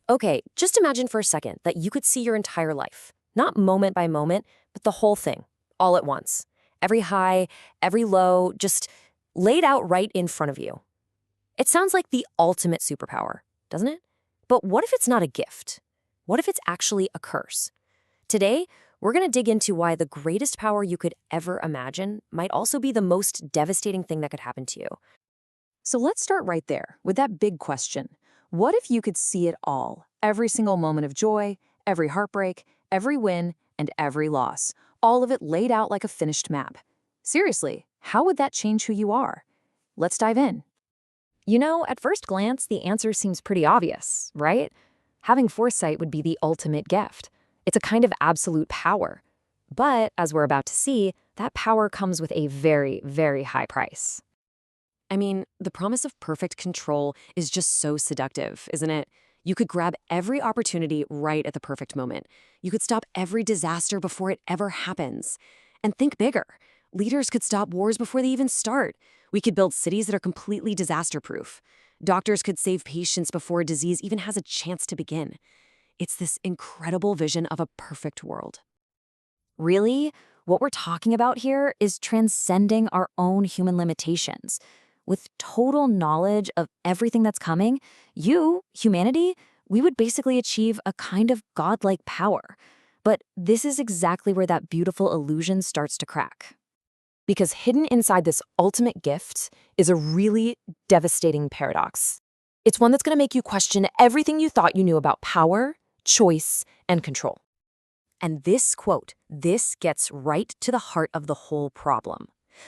Okay, just imagine for a second that you could see your entire life. Not moment by moment, but the whole thing, all at once. Every high, every low, just laid out right in front of you. It sounds like the ultimate superpower, doesn't it? But what if it's not a gift? What if it's actually a curse? Today, we're going to dig into why the greatest power you could ever imagine might also be the most devastating thing that could happen to you. So let's start right there with that big question. What if you could see it all? Every single moment of joy, every heartbreak, every win, and every loss. All of it laid out like a finished map. Seriously, how would that change who you are? Let's dive in. At first glance, the answer seems pretty obvious, right? Having foresight would be the ultimate gift. It's a kind of absolute power. But, as we're about to see, that power comes with a very, very high price. I mean, the promise of perfect control is just so seductive, isn't it? You could grab every opportunity right at the perfect moment. You could stop every disaster before it ever happens. And think bigger. Leaders could stop wars before they even start. We could build cities that are completely disaster-proof. Doctors could save patients before a disease even has a chance to begin. It's this incredible vision of a perfect world. Really, what we're talking about here is transcending our own human limitations. With total knowledge of everything that's coming, humanity, we would basically achieve a kind of godlike power. But this is exactly where that beautiful illusion starts to crack. Because hidden inside this ultimate gift is a really devastating paradox. It's one that's going to make you question everything you thought you knew about power, choice, and control. And this quote, this gets right to the heart of the whole problem.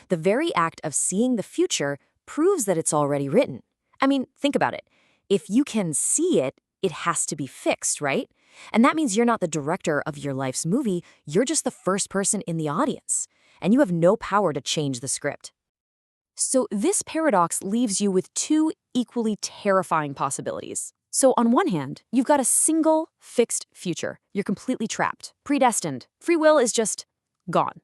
The very act of seeing the future proves that it's already written. I mean, think about it. If you can see it, it has to be fixed, right? And that means you're not the director of your life's movie, you're just the first person in the audience. And you have no power to change the script. So this paradox leaves you with two equally terrifying possibilities. So on one hand, you've got a single, fixed future. You're completely trapped, predestined. Free will is just gone.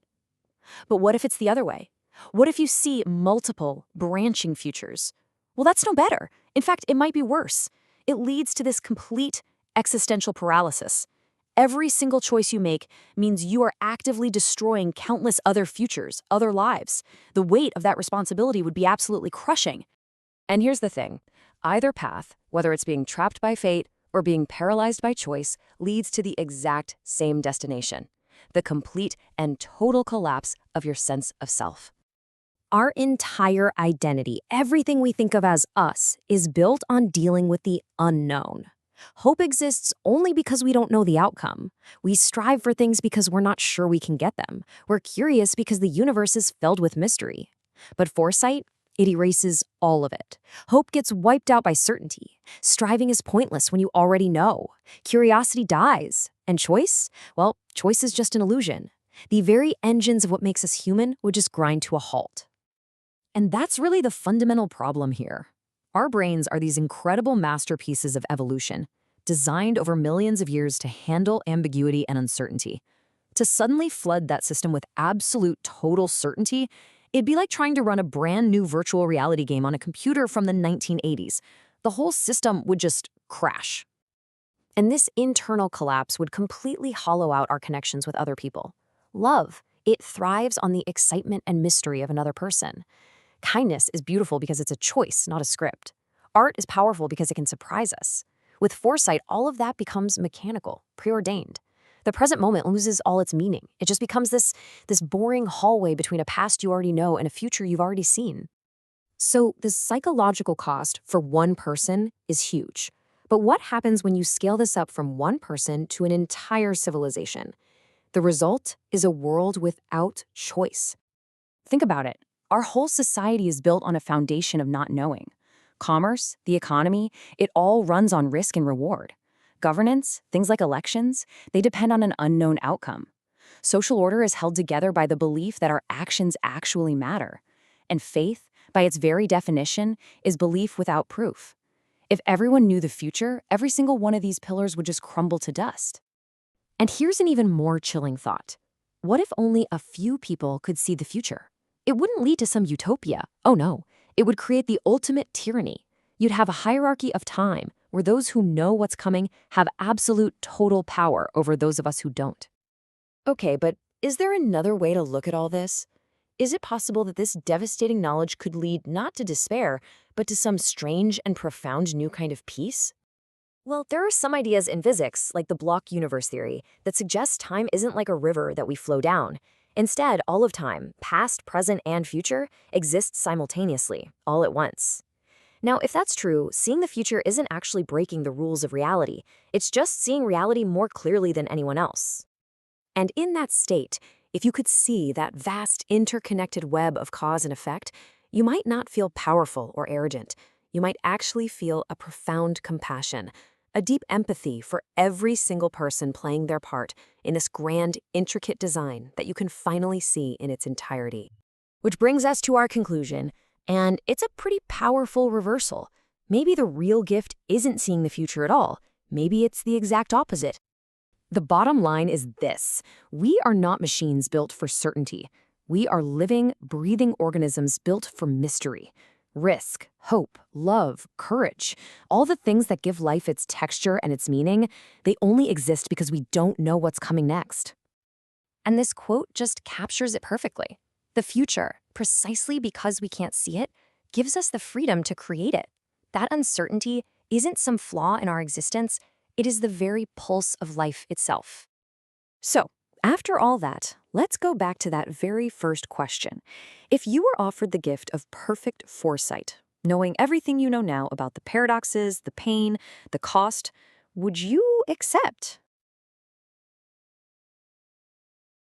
But what if it's the other way? What if you see multiple, branching futures? Well, that's no better. In fact, it might be worse. It leads to this complete existential paralysis. Every single choice you make means you are actively destroying countless other futures, other lives. The weight of that responsibility would be absolutely crushing. And here's the thing. Either path, whether it's being trapped by fate or being paralyzed by choice, leads to the exact same destination: the complete and total collapse of your sense of self. Our entire identity, everything we think of as us, is built on dealing with the unknown. Hope exists only because we don't know the outcome. We strive for things because we're not sure we can get them. We're curious because the universe is filled with mystery. But foresight, it erases all of it. Hope gets wiped out by certainty. Striving is pointless when you already know. Curiosity dies. And choice? Well, choice is just an illusion. The very engines of what makes us human would just grind to a halt. And that's really the fundamental problem here. Our brains are these incredible masterpieces of evolution, designed over millions of years to handle ambiguity and uncertainty. To suddenly flood that system with absolute total certainty, it'd be like trying to run a brand new virtual reality game on a computer from the 1980s. The whole system would just crash. And this internal collapse would completely hollow out our connections with other people. Love, it thrives on the excitement and mystery of another person. Kindness is beautiful because it's a choice, not a script. Art is powerful because it can surprise us. With foresight, all of that becomes mechanical, preordained. The present moment loses all its meaning. It just becomes this boring hallway between a past you already know and a future you've already seen. So the psychological cost for one person is huge. But what happens when you scale this up from one person to an entire civilization? The result is a world without choice. Think about it. Our whole society is built on a foundation of not knowing. Commerce, the economy, it all runs on risk and reward. Governance, things like elections, they depend on an unknown outcome. Social order is held together by the belief that our actions actually matter. And faith, by its very definition, is belief without proof. If everyone knew the future, every single one of these pillars would just crumble to dust. And here's an even more chilling thought. What if only a few people could see the future? It wouldn't lead to some utopia. Oh no, it would create the ultimate tyranny. You'd have a hierarchy of time, where those who know what's coming have absolute total power over those of us who don't. Okay, but is there another way to look at all this? Is it possible that this devastating knowledge could lead not to despair, but to some strange and profound new kind of peace? Well, there are some ideas in physics, like the block universe theory, that suggest time isn't like a river that we flow down. Instead, all of time, past, present, and future, exists simultaneously, all at once. Now, if that's true, seeing the future isn't actually breaking the rules of reality. It's just seeing reality more clearly than anyone else. And in that state, if you could see that vast interconnected web of cause and effect, you might not feel powerful or arrogant. You might actually feel a profound compassion, a deep empathy for every single person playing their part in this grand, intricate design that you can finally see in its entirety. Which brings us to our conclusion, and it's a pretty powerful reversal. Maybe the real gift isn't seeing the future at all. Maybe it's the exact opposite. The bottom line is this: we are not machines built for certainty. We are living, breathing organisms built for mystery. Risk, hope, love, courage, all the things that give life its texture and its meaning, they only exist because we don't know what's coming next. And this quote just captures it perfectly. The future, precisely because we can't see it, gives us the freedom to create it. That uncertainty isn't some flaw in our existence. It is the very pulse of life itself. So, after all that, let's go back to that very first question. If you were offered the gift of perfect foresight, knowing everything you know now about the paradoxes, the pain, the cost, would you accept?